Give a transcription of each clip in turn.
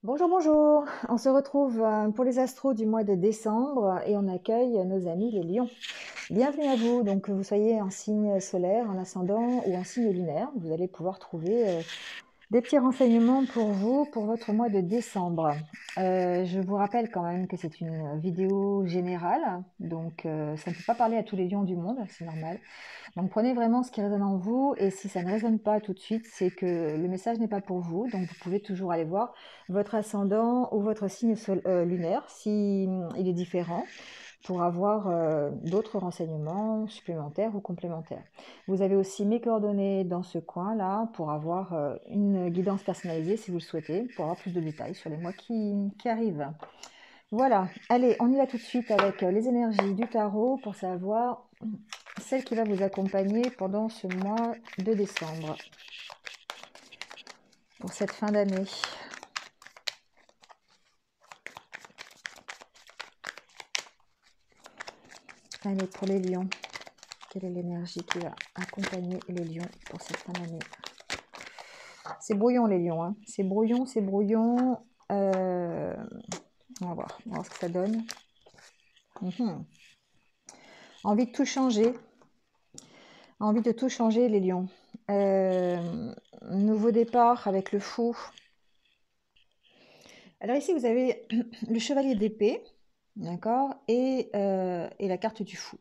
Bonjour, bonjour. On se retrouve pour les astros du mois de décembre et on accueille nos amis les lions. Bienvenue à vous, donc que vous soyez en signe solaire, en ascendant ou en signe lunaire. Vous allez pouvoir trouver des petits renseignements pour vous, pour votre mois de décembre. Je vous rappelle quand même que c'est une vidéo générale, donc ça ne peut pas parler à tous les lions du monde, c'est normal. Donc prenez vraiment ce qui résonne en vous et si ça ne résonne pas tout de suite, c'est que le message n'est pas pour vous. Donc vous pouvez toujours aller voir votre ascendant ou votre signe lunaire si il est différent pour avoir d'autres renseignements supplémentaires ou complémentaires. Vous avez aussi mes coordonnées dans ce coin-là pour avoir une guidance personnalisée si vous le souhaitez, pour avoir plus de détails sur les mois qui arrivent. Voilà, allez, on y va tout de suite avec les énergies du tarot pour savoir celle qui va vous accompagner pendant ce mois de décembre, pour cette fin d'année. Allez, pour les lions, quelle est l'énergie qui va accompagner les lions pour cette fin d'année? C'est brouillon les lions, hein. C'est brouillon, c'est brouillon. On va voir ce que ça donne. Envie de tout changer. Envie de tout changer les lions. Nouveau départ avec le fou. Alors ici, vous avez le chevalier d'épée, d'accord, et la carte du fou.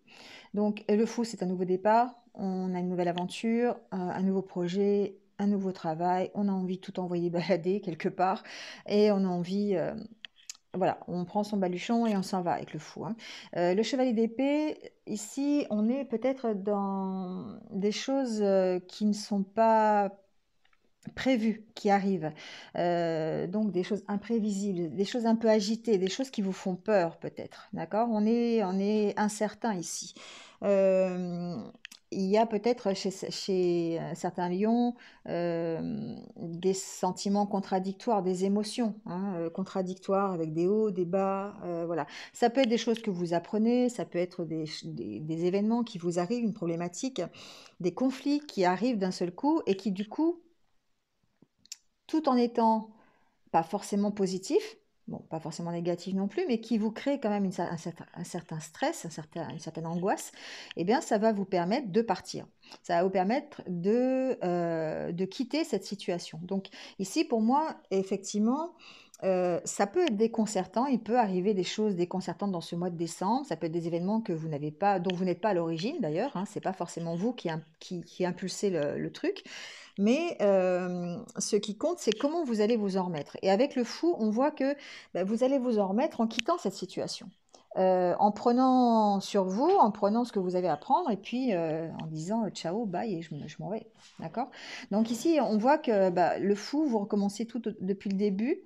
Donc le fou, c'est un nouveau départ, on a une nouvelle aventure, un nouveau projet, un nouveau travail, on a envie de tout envoyer balader quelque part, et on a envie, voilà, on prend son baluchon et on s'en va avec le fou, hein. Le chevalier d'épée, ici, on est peut-être dans des choses qui ne sont pas prévues, qui arrivent. Donc des choses imprévisibles, des choses un peu agitées, des choses qui vous font peur peut-être, d'accord? On est incertain ici. Il y a peut-être chez certains lions des sentiments contradictoires, des émotions, hein, contradictoires avec des hauts, des bas, voilà. Ça peut être des choses que vous apprenez, ça peut être des événements qui vous arrivent, une problématique, des conflits qui arrivent d'un seul coup et qui du coup, tout en étant pas forcément positif, bon, pas forcément négatif non plus, mais qui vous crée quand même un certain stress, une certaine angoisse, eh bien, ça va vous permettre de partir. Ça va vous permettre de quitter cette situation. Donc ici, pour moi, effectivement, ça peut être déconcertant, il peut arriver des choses déconcertantes dans ce mois de décembre, ça peut être des événements que vous n'avez pas, dont vous n'êtes pas à l'origine d'ailleurs, hein, c'est pas forcément vous qui impulsez le truc, mais ce qui compte, c'est comment vous allez vous en remettre. Et avec le fou, on voit que vous allez vous en remettre en quittant cette situation. En prenant sur vous, en prenant ce que vous avez à prendre, et puis en disant ciao, bye, et je m'en vais. D'accord. Donc ici, on voit que le fou, vous recommencez tout depuis le début.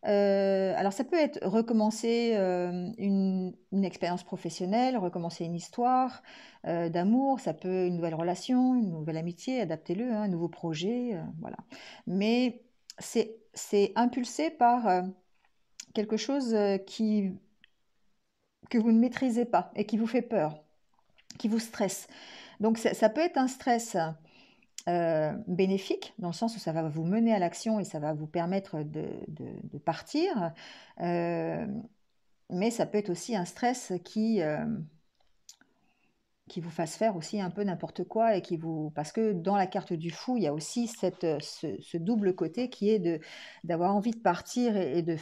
Alors ça peut être recommencer une expérience professionnelle, recommencer une histoire d'amour, ça peut une nouvelle relation, une nouvelle amitié, adaptez-le, hein, un nouveau projet, voilà. Mais c'est impulsé par quelque chose que vous ne maîtrisez pas et qui vous fait peur, qui vous stresse. Donc ça peut être un stress bénéfique, dans le sens où ça va vous mener à l'action et ça va vous permettre de partir. Mais ça peut être aussi un stress qui vous fasse faire aussi un peu n'importe quoi et parce que dans la carte du fou, il y a aussi ce double côté qui est d'avoir envie de partir et de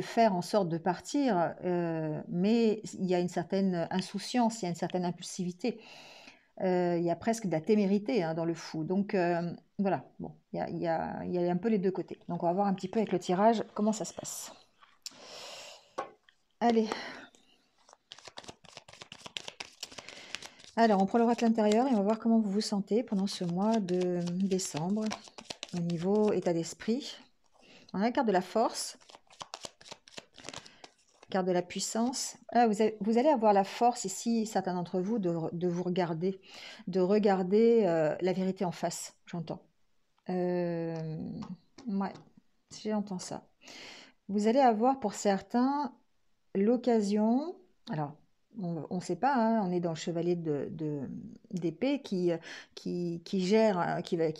faire en sorte de partir, mais il y a une certaine insouciance, il y a une certaine impulsivité. Il y a presque de la témérité, hein, dans le fou. Donc voilà, bon, il y a un peu les deux côtés. Donc on va voir un petit peu avec le tirage comment ça se passe. Allez. Alors, on prend l'oracle intérieur et on va voir comment vous vous sentez pendant ce mois de décembre au niveau état d'esprit. On a la carte de la force, carte de la puissance. Ah, vous allez avoir la force ici, certains d'entre vous, de vous regarder, de regarder la vérité en face, j'entends. Ouais, j'entends ça. Vous allez avoir pour certains l'occasion, alors on ne sait pas, hein, on est dans le chevalier d'épée qui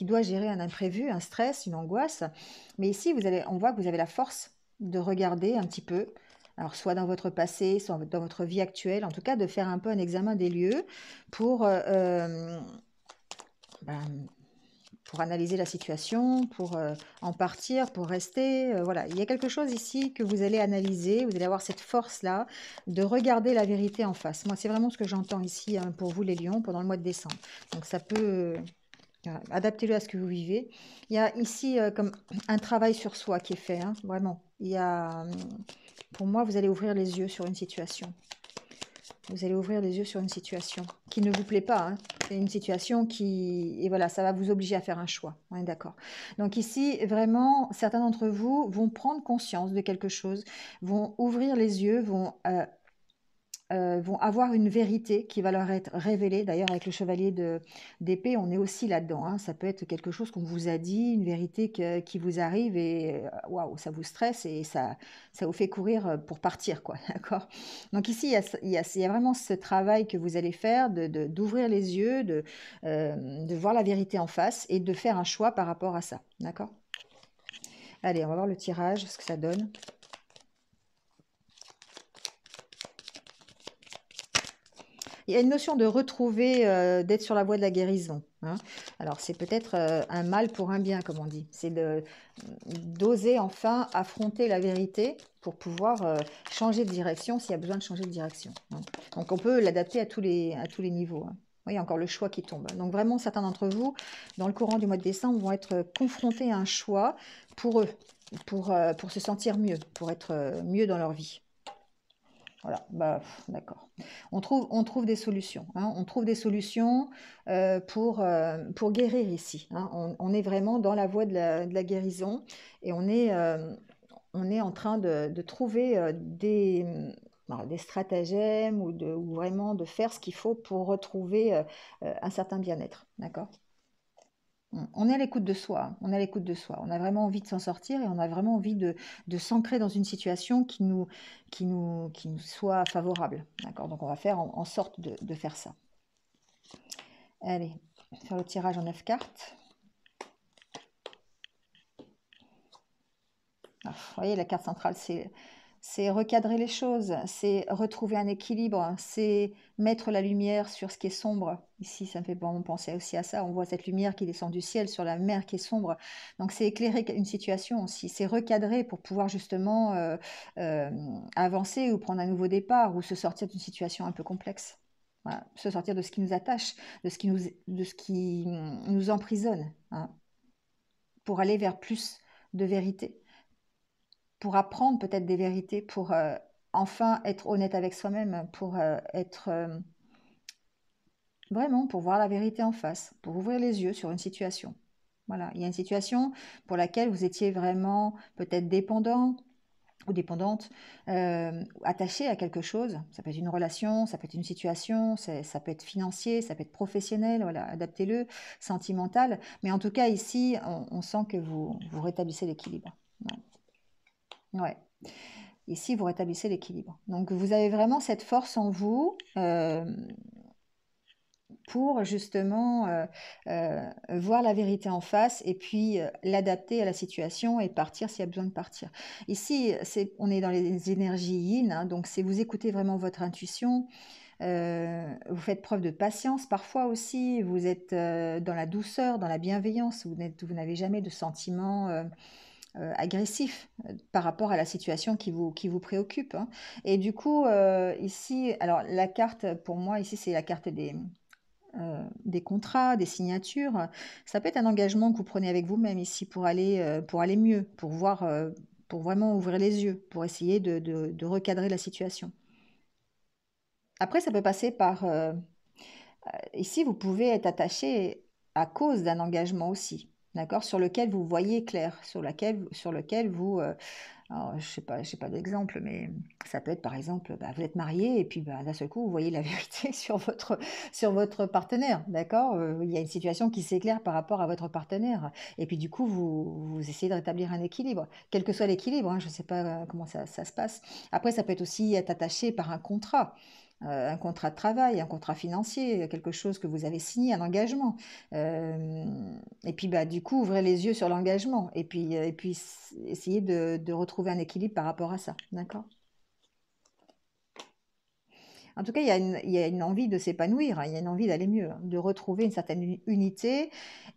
doit gérer un imprévu, un stress, une angoisse. Mais ici, on voit que vous avez la force de regarder un petit peu, alors soit dans votre passé, soit dans votre vie actuelle, en tout cas de faire un peu un examen des lieux pour, ben, pour analyser la situation, pour en partir, pour rester. Voilà, il y a quelque chose ici que vous allez analyser, vous allez avoir cette force-là de regarder la vérité en face. Moi, c'est vraiment ce que j'entends ici hein, pour vous les lions pendant le mois de décembre. Donc ça peut... voilà, adaptez-le à ce que vous vivez. Il y a ici comme un travail sur soi qui est fait, hein, vraiment. Il y a, pour moi, vous allez ouvrir les yeux sur une situation. Vous allez ouvrir les yeux sur une situation qui ne vous plaît pas. Hein. C'est une situation qui... Et voilà, ça va vous obliger à faire un choix. On est d'accord. Donc ici, vraiment, certains d'entre vous vont prendre conscience de quelque chose, vont ouvrir les yeux, vont avoir une vérité qui va leur être révélée. D'ailleurs, avec le chevalier d'épée, on est aussi là-dedans. Hein. Ça peut être quelque chose qu'on vous a dit, une vérité qui vous arrive et waouh, ça vous stresse et ça vous fait courir pour partir, quoi. D'accord. Donc ici, il y a vraiment ce travail que vous allez faire d'ouvrir les yeux, de voir la vérité en face et de faire un choix par rapport à ça. D'accord. Allez, on va voir le tirage, ce que ça donne. Il y a une notion de retrouver, d'être sur la voie de la guérison. Hein. Alors, c'est peut-être un mal pour un bien, comme on dit. C'est d'oser enfin affronter la vérité pour pouvoir changer de direction s'il y a besoin de changer de direction. Hein. Donc, on peut l'adapter à tous les niveaux. Hein. Oui, il y a encore le choix qui tombe. Donc, vraiment, certains d'entre vous, dans le courant du mois de décembre, vont être confrontés à un choix pour eux, pour se sentir mieux, pour être mieux dans leur vie. Voilà, bah, d'accord. On trouve des solutions. Hein, on trouve des solutions pour guérir ici. Hein. On est vraiment dans la voie de la guérison et on est en train de trouver des stratagèmes ou vraiment de faire ce qu'il faut pour retrouver un certain bien-être. D'accord. On est à l'écoute de soi, hein. On est à l'écoute de soi. On a vraiment envie de s'en sortir et on a vraiment envie de s'ancrer dans une situation qui nous soit favorable. D'accord. Donc on va faire en sorte de faire ça. Allez, faire le tirage en 9 cartes. Ah, vous voyez, la carte centrale, c'est recadrer les choses, c'est retrouver un équilibre, c'est mettre la lumière sur ce qui est sombre. Ici, ça me fait vraiment penser aussi à ça. On voit cette lumière qui descend du ciel sur la mer qui est sombre. Donc, c'est éclairer une situation aussi. C'est recadrer pour pouvoir justement euh, avancer ou prendre un nouveau départ ou se sortir d'une situation un peu complexe. Voilà. Se sortir de ce qui nous attache, de ce qui nous emprisonne, hein, pour aller vers plus de vérité, pour apprendre peut-être des vérités, pour enfin être honnête avec soi-même, pour être vraiment, pour voir la vérité en face, pour ouvrir les yeux sur une situation. Voilà, il y a une situation pour laquelle vous étiez vraiment peut-être dépendant ou dépendante, attaché à quelque chose. Ça peut être une relation, ça peut être une situation, ça peut être financier, ça peut être professionnel, voilà, adaptez-le, sentimental. Mais en tout cas, ici, on sent que vous rétablissez l'équilibre. Ouais. Ouais. Ici, vous rétablissez l'équilibre. Donc, vous avez vraiment cette force en vous pour justement voir la vérité en face et puis l'adapter à la situation et partir s'il y a besoin de partir. Ici, on est dans les énergies yin, hein, donc c'est vous écoutez vraiment votre intuition. Vous faites preuve de patience parfois aussi, vous êtes dans la douceur, dans la bienveillance, vous n'avez jamais de sentiments agressif par rapport à la situation qui vous préoccupe. Hein. Et du coup, ici, alors la carte, pour moi, ici, c'est la carte des contrats, des signatures. Ça peut être un engagement que vous prenez avec vous-même ici pour aller mieux, pour voir, pour vraiment ouvrir les yeux, pour essayer de recadrer la situation. Après, ça peut passer par... ici, vous pouvez être attaché à cause d'un engagement aussi, d'accord, sur lequel vous voyez clair, sur lequel vous... alors, je sais pas d'exemple, mais ça peut être par exemple, bah, vous êtes marié et puis bah, d'un seul coup, vous voyez la vérité sur votre partenaire, d'accord. Il y a une situation qui s'éclaire par rapport à votre partenaire. Et puis du coup, vous essayez de rétablir un équilibre, quel que soit l'équilibre, hein, je ne sais pas comment ça se passe. Après, ça peut être aussi être attaché par un contrat. un contrat de travail, un contrat financier, quelque chose que vous avez signé, un engagement. Et puis, bah, du coup, ouvrez les yeux sur l'engagement et puis essayez de retrouver un équilibre par rapport à ça. D'accord? En tout cas, il y a une envie de s'épanouir, hein, il y a une envie d'aller mieux, hein, de retrouver une certaine unité.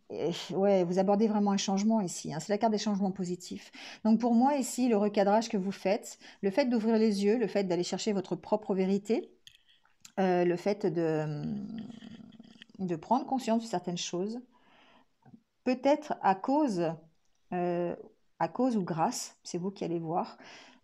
Et ouais, vous abordez vraiment un changement ici, hein, c'est la carte des changements positifs. Donc pour moi, ici, le recadrage que vous faites, le fait d'ouvrir les yeux, le fait d'aller chercher votre propre vérité, le fait de prendre conscience de certaines choses, peut-être euh, à cause ou grâce, c'est vous qui allez voir,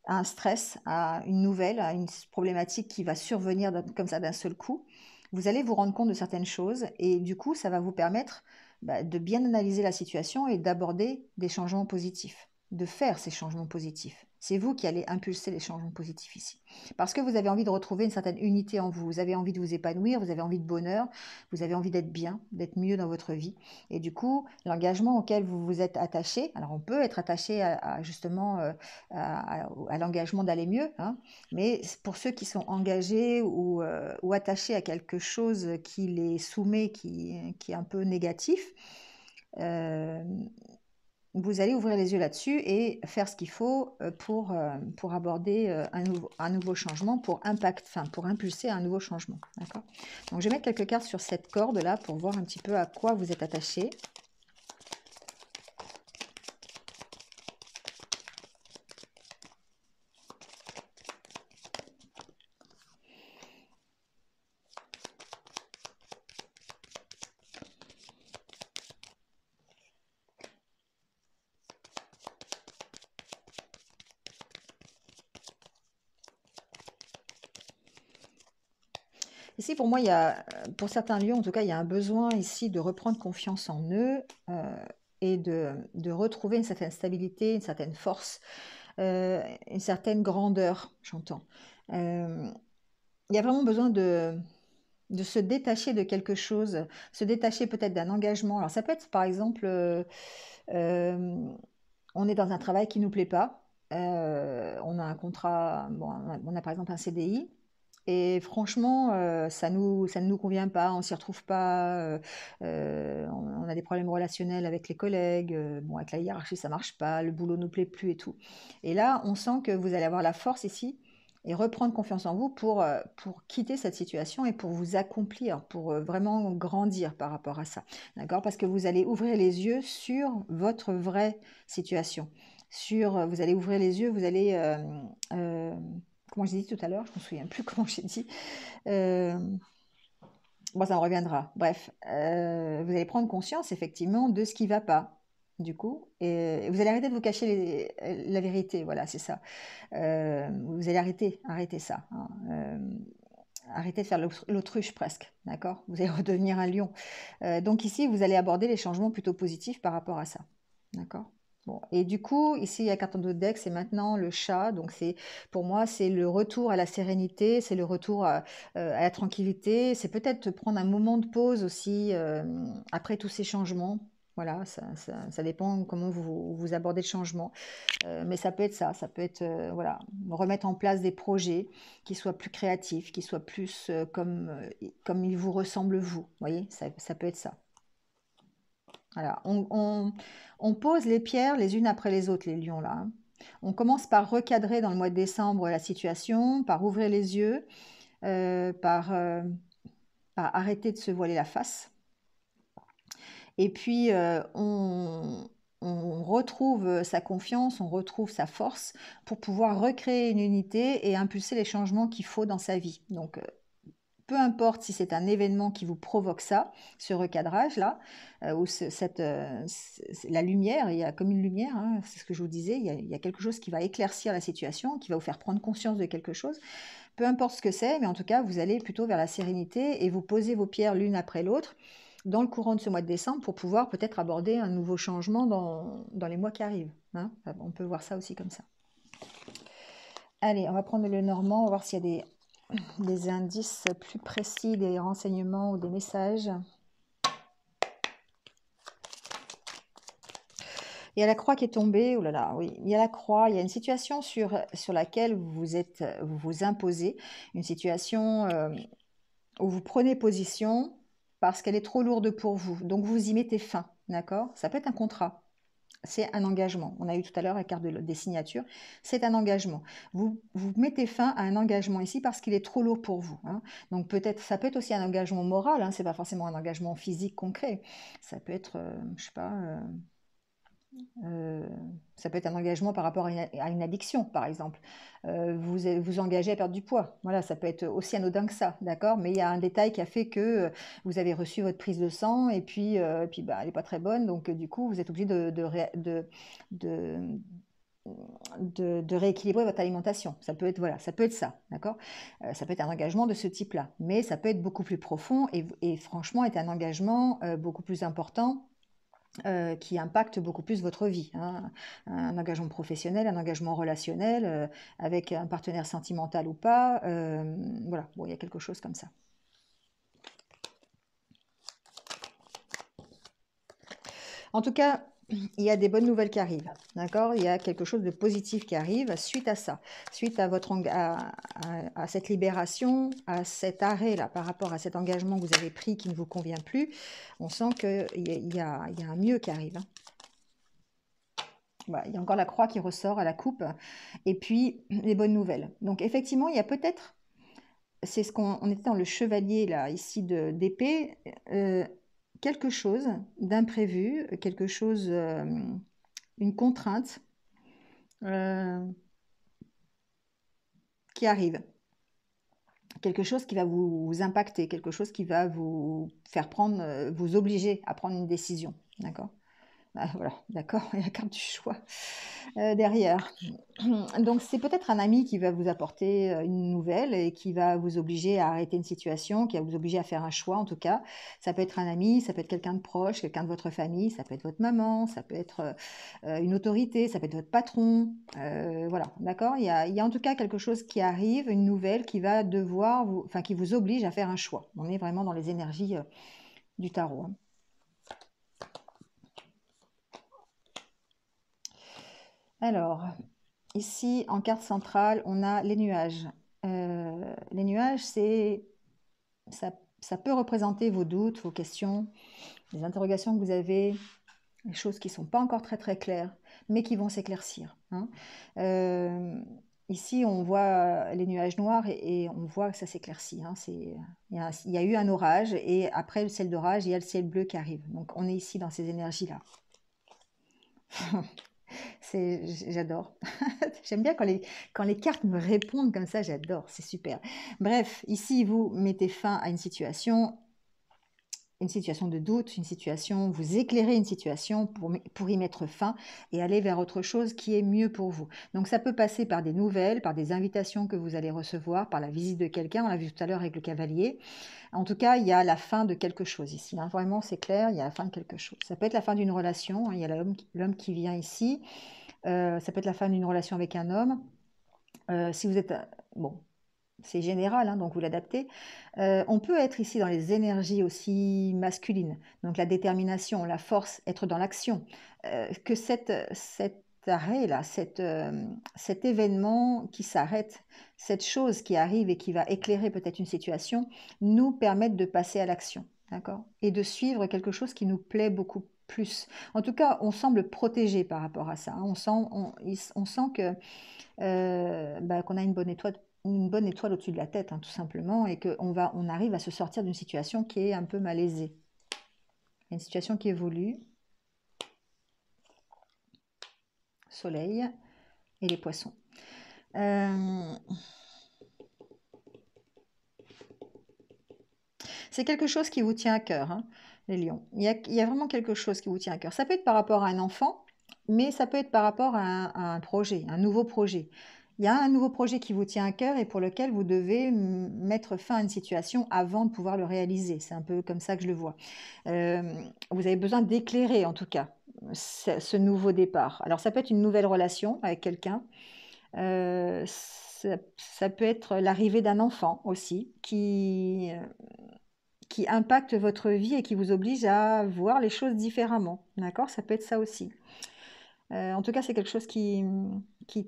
à un stress, à une nouvelle, à une problématique qui va survenir comme ça d'un seul coup, vous allez vous rendre compte de certaines choses et du coup, ça va vous permettre bah, de bien analyser la situation et d'aborder des changements positifs, de faire ces changements positifs. C'est vous qui allez impulser les changements positifs ici. Parce que vous avez envie de retrouver une certaine unité en vous, vous avez envie de vous épanouir, vous avez envie de bonheur, vous avez envie d'être bien, d'être mieux dans votre vie. Et du coup, l'engagement auquel vous vous êtes attaché, alors on peut être attaché justement à l'engagement d'aller mieux, hein, mais pour ceux qui sont engagés ou attachés à quelque chose qui les soumet, qui est un peu négatif, euh, vous allez ouvrir les yeux là-dessus et faire ce qu'il faut pour aborder un nouveau changement, pour impulser un nouveau changement. D'accord? Donc je vais mettre quelques cartes sur cette corde-là pour voir un petit peu à quoi vous êtes attaché. Ici, pour moi, pour certains lions, en tout cas, il y a un besoin ici de reprendre confiance en eux et de retrouver une certaine stabilité, une certaine force, une certaine grandeur, j'entends. Euh, il y a vraiment besoin de se détacher de quelque chose, se détacher peut-être d'un engagement. Alors, ça peut être, par exemple, euh, on est dans un travail qui ne nous plaît pas, on a un contrat, bon, on a par exemple un CDI. Et franchement, ça ne nous convient pas, on s'y retrouve pas, on a des problèmes relationnels avec les collègues, bon, avec la hiérarchie, ça marche pas, le boulot nous plaît plus et tout. Et là, on sent que vous allez avoir la force ici et reprendre confiance en vous pour quitter cette situation et pour vous accomplir, pour vraiment grandir par rapport à ça. D'accord? Parce que vous allez ouvrir les yeux sur votre vraie situation. Vous allez ouvrir les yeux, vous allez comment j'ai dit tout à l'heure, je ne me souviens plus comment j'ai dit. Euh, bon, ça me reviendra. Bref, vous allez prendre conscience effectivement de ce qui ne va pas, du coup, et vous allez arrêter de vous cacher la vérité, voilà, c'est ça. Vous allez arrêter ça. Hein. Arrêtez de faire l'autruche presque, d'accord? Vous allez redevenir un lion. Donc ici, vous allez aborder les changements plutôt positifs par rapport à ça, d'accord? Bon, et du coup, ici, la carte en dos de deck, c'est maintenant le chat. Donc, pour moi, c'est le retour à la sérénité, c'est le retour à la tranquillité. C'est peut-être prendre un moment de pause aussi après tous ces changements. Voilà, ça dépend comment vous abordez le changement. Mais ça peut être ça peut être voilà, remettre en place des projets qui soient plus créatifs, qui soient plus comme ils vous ressemblent vous. Vous voyez, ça peut être ça. Voilà, on pose les pierres les unes après les autres, les lions là. Hein. On commence par recadrer dans le mois de décembre la situation, par ouvrir les yeux, euh, par, euh, par arrêter de se voiler la face. Et puis, on retrouve sa confiance, on retrouve sa force pour pouvoir recréer une unité et impulser les changements qu'il faut dans sa vie. Donc, peu importe si c'est un événement qui vous provoque ça, ce recadrage-là, ou la lumière, il y a comme une lumière, hein, c'est ce que je vous disais, il y a quelque chose qui va éclaircir la situation, qui va vous faire prendre conscience de quelque chose. Peu importe ce que c'est, mais en tout cas, vous allez plutôt vers la sérénité et vous posez vos pierres l'une après l'autre dans le courant de ce mois de décembre pour pouvoir peut-être aborder un nouveau changement dans les mois qui arrivent. Hein. On peut voir ça aussi comme ça. Allez, on va prendre le normand, on va voir s'il y a des indices plus précis, des renseignements ou des messages. Il y a la croix qui est tombée, oh là là, oui, il y a la croix, il y a une situation sur laquelle vous vous imposez, une situation où vous prenez position parce qu'elle est trop lourde pour vous. Donc vous y mettez fin, d'accord? Ça peut être un contrat, c'est un engagement. On a eu tout à l'heure la carte des signatures, c'est un engagement. Vous mettez fin à un engagement ici parce qu'il est trop lourd pour vous, hein. Donc peut-être, ça peut être aussi un engagement moral, hein, c'est pas forcément un engagement physique concret. Ça peut être, je sais pas. Euh, Ça peut être un engagement par rapport à une addiction, par exemple. Vous engagez à perdre du poids. Voilà, ça peut être aussi anodin que ça, d'accord? Mais il y a un détail qui a fait que vous avez reçu votre prise de sang et puis bah, elle n'est pas très bonne, donc du coup, vous êtes obligé de, de rééquilibrer votre alimentation. Ça peut être, voilà, ça peut être ça, d'accord? Ça peut être un engagement de ce type-là, mais ça peut être beaucoup plus profond et franchement, est un engagement beaucoup plus important qui impacte beaucoup plus votre vie, hein. Un engagement professionnel, un engagement relationnel, avec un partenaire sentimental ou pas. Voilà, bon, il y a quelque chose comme ça. En tout cas, il y a des bonnes nouvelles qui arrivent, d'accord? Il y a quelque chose de positif qui arrive suite à ça, suite à, à cette libération, à cet arrêt-là, par rapport à cet engagement que vous avez pris qui ne vous convient plus. On sent qu'il y a un mieux qui arrive, hein. Voilà, il y a encore la croix qui ressort à la coupe, et puis les bonnes nouvelles. Donc effectivement, il y a peut-être, c'est ce qu'on était dans le chevalier là, ici d'épée, quelque chose d'imprévu, quelque chose, une contrainte euh, qui arrive, quelque chose qui va vous impacter, quelque chose qui va vous faire prendre, vous obliger à prendre une décision, d'accord? Ah, voilà, d'accord, il y a la carte du choix derrière. Donc c'est peut-être un ami qui va vous apporter une nouvelle et qui va vous obliger à arrêter une situation, qui va vous obliger à faire un choix en tout cas. Ça peut être un ami, ça peut être quelqu'un de proche, quelqu'un de votre famille, ça peut être votre maman, ça peut être une autorité, ça peut être votre patron. Voilà, d'accord, il y a en tout cas quelque chose qui arrive, une nouvelle qui va devoir vous, enfin qui vous oblige à faire un choix. On est vraiment dans les énergies du tarot, hein. Alors, ici, en carte centrale, on a les nuages. Les nuages, ça peut représenter vos doutes, vos questions, les interrogations que vous avez, les choses qui ne sont pas encore très très claires, mais qui vont s'éclaircir, hein. Euh, Ici, on voit les nuages noirs et on voit que ça s'éclaircit, hein. Il y a eu un orage et après le ciel d'orage, il y a le ciel bleu qui arrive. Donc, on est ici dans ces énergies-là. J'adore. J'aime bien quand les cartes me répondent comme ça, j'adore, c'est super. Bref, ici, vous mettez fin à une situation de doute, une situation, vous éclairez une situation pour y mettre fin et aller vers autre chose qui est mieux pour vous. Donc ça peut passer par des nouvelles, par des invitations que vous allez recevoir, par la visite de quelqu'un, on l'a vu tout à l'heure avec le cavalier. En tout cas, il y a la fin de quelque chose ici, hein. Vraiment, c'est clair, il y a la fin de quelque chose. Ça peut être la fin d'une relation, hein. Il y a l'homme qui vient ici. Ça peut être la fin d'une relation avec un homme. Si vous êtes... bon, c'est général, hein, donc vous l'adaptez. On peut être ici dans les énergies aussi masculines, donc la détermination, la force, être dans l'action. Que cet arrêt-là, cet événement qui s'arrête, cette chose qui arrive et qui va éclairer peut-être une situation, nous permettent de passer à l'action, d'accord? Et de suivre quelque chose qui nous plaît beaucoup plus. En tout cas, on semble protégé par rapport à ça, hein. On sent que bah, qu'on a une bonne étoile au-dessus de la tête, hein, tout simplement, et on arrive à se sortir d'une situation qui est un peu malaisée. Une situation qui évolue. Soleil et les poissons. C'est quelque chose qui vous tient à cœur, hein, les lions. Il y a vraiment quelque chose qui vous tient à cœur. Ça peut être par rapport à un enfant, mais ça peut être par rapport à un projet, un nouveau projet. Il y a un nouveau projet qui vous tient à cœur et pour lequel vous devez mettre fin à une situation avant de pouvoir le réaliser. C'est un peu comme ça que je le vois. Euh, Vous avez besoin d'éclairer, en tout cas, ce nouveau départ. Alors, ça peut être une nouvelle relation avec quelqu'un. Ça peut être l'arrivée d'un enfant aussi qui impacte votre vie et qui vous oblige à voir les choses différemment. D'accord? Ça peut être ça aussi. En tout cas, c'est quelque chose qui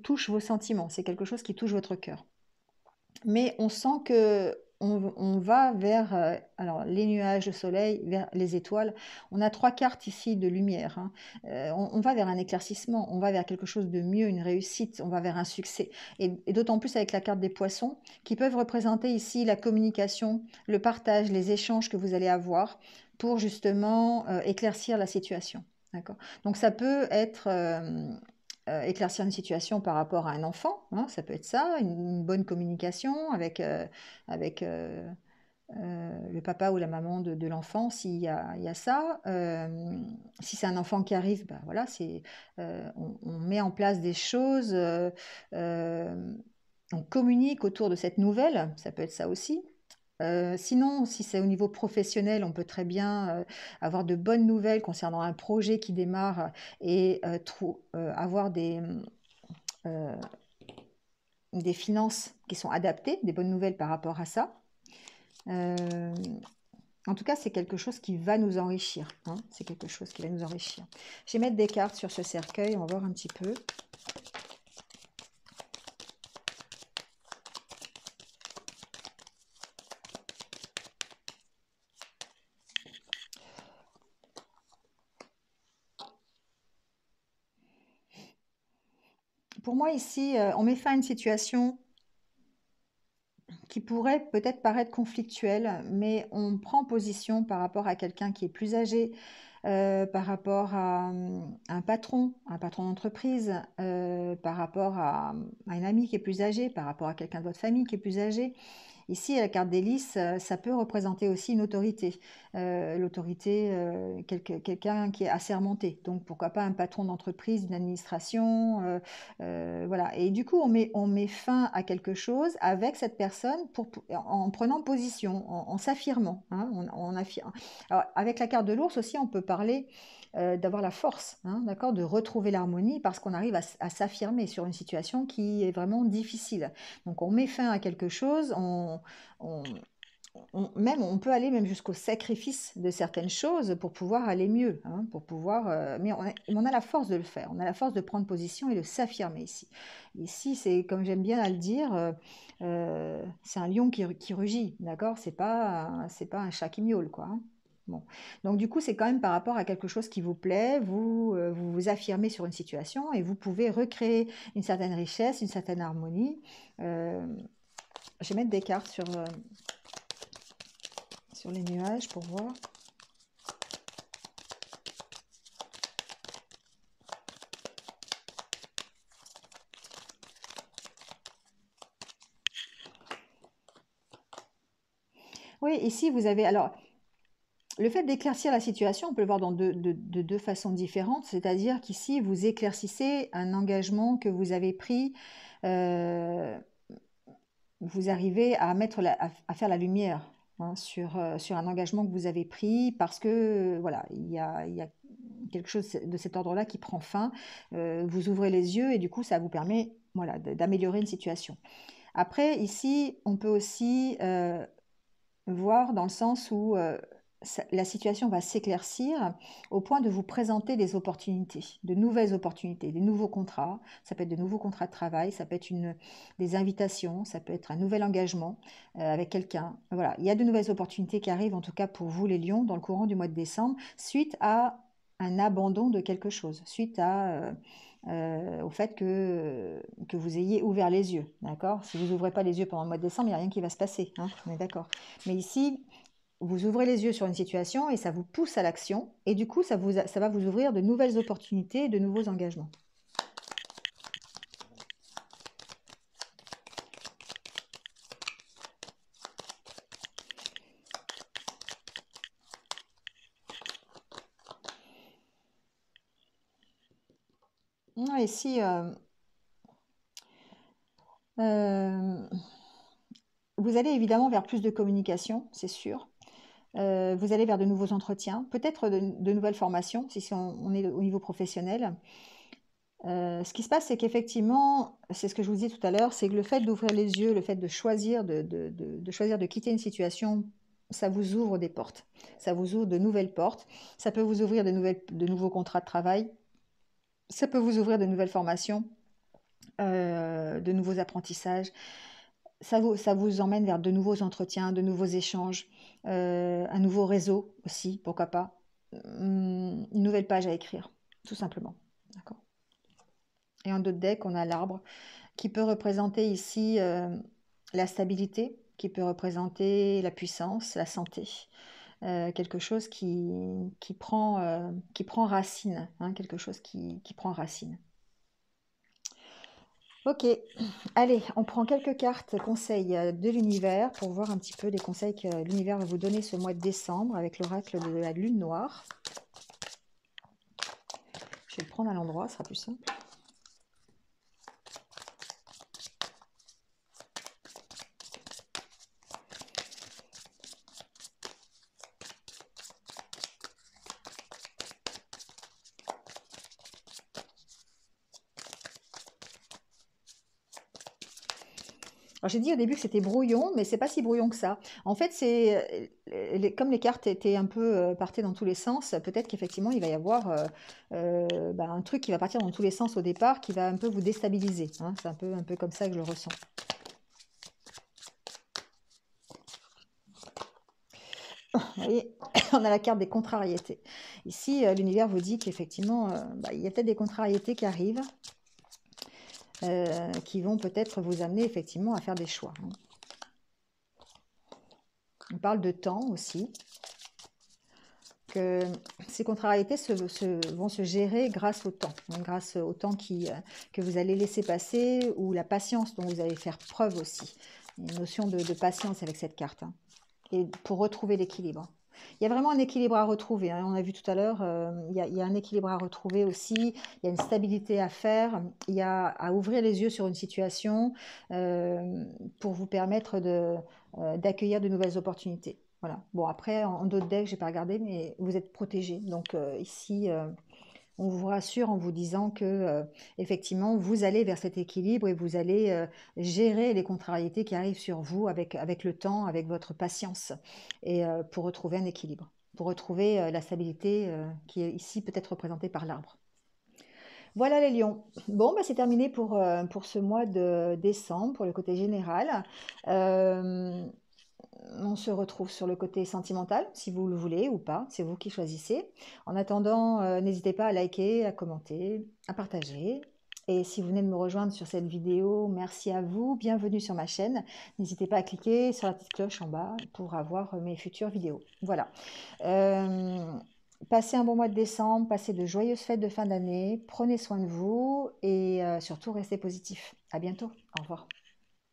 touche vos sentiments, c'est quelque chose qui touche votre cœur. Mais on sent que on va vers, alors les nuages, le soleil, vers les étoiles. On a 3 cartes ici de lumière, hein. On va vers un éclaircissement, on va vers quelque chose de mieux, une réussite, on va vers un succès et d'autant plus avec la carte des poissons qui peuvent représenter ici la communication, le partage, les échanges que vous allez avoir pour justement, éclaircir la situation. D'accord? Donc ça peut être, éclaircir une situation par rapport à un enfant, hein, ça peut être ça, une bonne communication avec le papa ou la maman de l'enfant, il y a ça. Si c'est un enfant qui arrive, ben voilà, on met en place des choses, on communique autour de cette nouvelle, ça peut être ça aussi. Sinon, si c'est au niveau professionnel, on peut très bien avoir de bonnes nouvelles concernant un projet qui démarre et avoir euh, des finances qui sont adaptées, des bonnes nouvelles par rapport à ça. Euh, En tout cas, c'est quelque chose qui va nous enrichir, hein. C'est quelque chose qui va nous enrichir. Je vais mettre des cartes sur ce cercueil, on va voir un petit peu. Pour moi, ici, on met fin à une situation qui pourrait peut-être paraître conflictuelle, mais on prend position par rapport à quelqu'un qui est plus âgé, par rapport à un patron d'entreprise, par rapport à un ami qui est plus âgé, par rapport à quelqu'un de votre famille qui est plus âgé. Ici, la carte des lys, ça peut représenter aussi une autorité, l'autorité, quelqu'un qui est assermenté. Donc, pourquoi pas un patron d'entreprise, d'une administration, voilà. Et du coup, on met fin à quelque chose avec cette personne en prenant position, en s'affirmant, hein, on affirme. Alors, avec la carte de l'ours aussi, on peut parler d'avoir la force, hein, d'accord, de retrouver l'harmonie parce qu'on arrive à s'affirmer sur une situation qui est vraiment difficile. Donc on met fin à quelque chose, on- même on peut aller même jusqu'au sacrifice de certaines choses pour pouvoir aller mieux, hein, pour pouvoir. Mais on a la force de le faire, on a la force de prendre position et de s'affirmer ici. Ici, c'est comme j'aime bien à le dire, c'est un lion qui rugit, d'accord? C'est pas un chat qui miaule, quoi, hein. Bon. Donc du coup, c'est quand même par rapport à quelque chose qui vous plaît, vous vous affirmez sur une situation et vous pouvez recréer une certaine richesse, une certaine harmonie. Euh, je vais mettre des cartes sur les nuages pour voir. Oui, ici vous avez. Alors, le fait d'éclaircir la situation, on peut le voir de deux façons différentes. C'est-à-dire qu'ici, vous éclaircissez un engagement que vous avez pris. euh, Vous arrivez à à faire la lumière, hein, sur un engagement que vous avez pris parce que voilà, il y a quelque chose de cet ordre-là qui prend fin. Vous ouvrez les yeux et du coup, ça vous permet voilà, d'améliorer une situation. Après, ici, on peut aussi voir dans le sens où la situation va s'éclaircir au point de vous présenter des opportunités, de nouvelles opportunités, des nouveaux contrats. Ça peut être de nouveaux contrats de travail, ça peut être des invitations, ça peut être un nouvel engagement avec quelqu'un. Voilà, il y a de nouvelles opportunités qui arrivent, en tout cas pour vous les lions, dans le courant du mois de décembre, suite à un abandon de quelque chose, suite au fait que vous ayez ouvert les yeux. D'accord? Si vous n'ouvrez pas les yeux pendant le mois de décembre, il n'y a rien qui va se passer, hein, on est d'accord. Mais ici, vous ouvrez les yeux sur une situation et ça vous pousse à l'action. Et du coup, ça va vous ouvrir de nouvelles opportunités, de nouveaux engagements. Et si euh, vous allez évidemment vers plus de communication, c'est sûr. Vous allez vers de nouveaux entretiens, peut-être de nouvelles formations, si on est au niveau professionnel. Ce qui se passe, c'est qu'effectivement, c'est ce que je vous disais tout à l'heure, c'est que le fait d'ouvrir les yeux, le fait de choisir de choisir de quitter une situation, ça vous ouvre des portes. Ça vous ouvre de nouvelles portes. Ça peut vous ouvrir de nouveaux contrats de travail. Ça peut vous ouvrir de nouvelles formations, de nouveaux apprentissages. Ça vous emmène vers de nouveaux entretiens, de nouveaux échanges, un nouveau réseau aussi, pourquoi pas. Une nouvelle page à écrire, tout simplement. D'accord. Et en d'autres decks, on a l'arbre qui peut représenter ici la stabilité, qui peut représenter la puissance, la santé. Quelque chose qui prend racine, hein, quelque chose qui prend racine. Ok, allez, on prend quelques cartes conseils de l'univers pour voir un petit peu les conseils que l'univers va vous donner ce mois de décembre avec l'oracle de la lune noire. Je vais le prendre à l'endroit, ce sera plus simple. Alors j'ai dit au début que c'était brouillon, mais c'est pas si brouillon que ça. En fait, c'est comme les cartes étaient un peu partaient dans tous les sens, peut-être qu'effectivement il va y avoir un truc qui va partir dans tous les sens au départ, qui va un peu vous déstabiliser, hein. C'est un peu comme ça que je le ressens. Vous voyez, on a la carte des contrariétés. Ici, l'univers vous dit qu'effectivement, il y a peut-être des contrariétés qui arrivent, qui vont peut-être vous amener effectivement à faire des choix, hein. On parle de temps aussi, que ces contrariétés vont se gérer grâce au temps, hein, grâce au temps que vous allez laisser passer, ou la patience dont vous allez faire preuve aussi. Il y a une notion de patience avec cette carte, hein, et pour retrouver l'équilibre. Il y a vraiment un équilibre à retrouver, hein. On a vu tout à l'heure, il y a un équilibre à retrouver aussi, il y a une stabilité à faire, il y a à ouvrir les yeux sur une situation pour vous permettre d'accueillir de nouvelles opportunités. Voilà. Bon, après, en d'autres decks, je n'ai pas regardé, mais vous êtes protégés. Donc ici, on vous rassure en vous disant que effectivement, vous allez vers cet équilibre et vous allez gérer les contrariétés qui arrivent sur vous avec le temps, avec votre patience, et pour retrouver un équilibre, pour retrouver la stabilité qui est ici peut-être représentée par l'arbre. Voilà les lions. Bon, bah, c'est terminé pour ce mois de décembre, pour le côté général. Euh, on se retrouve sur le côté sentimental, si vous le voulez ou pas, c'est vous qui choisissez. En attendant, n'hésitez pas à liker, à commenter, à partager. Et si vous venez de me rejoindre sur cette vidéo, merci à vous, bienvenue sur ma chaîne. N'hésitez pas à cliquer sur la petite cloche en bas pour avoir mes futures vidéos. Voilà. Passez un bon mois de décembre, passez de joyeuses fêtes de fin d'année, prenez soin de vous et surtout restez positifs. À bientôt, au revoir.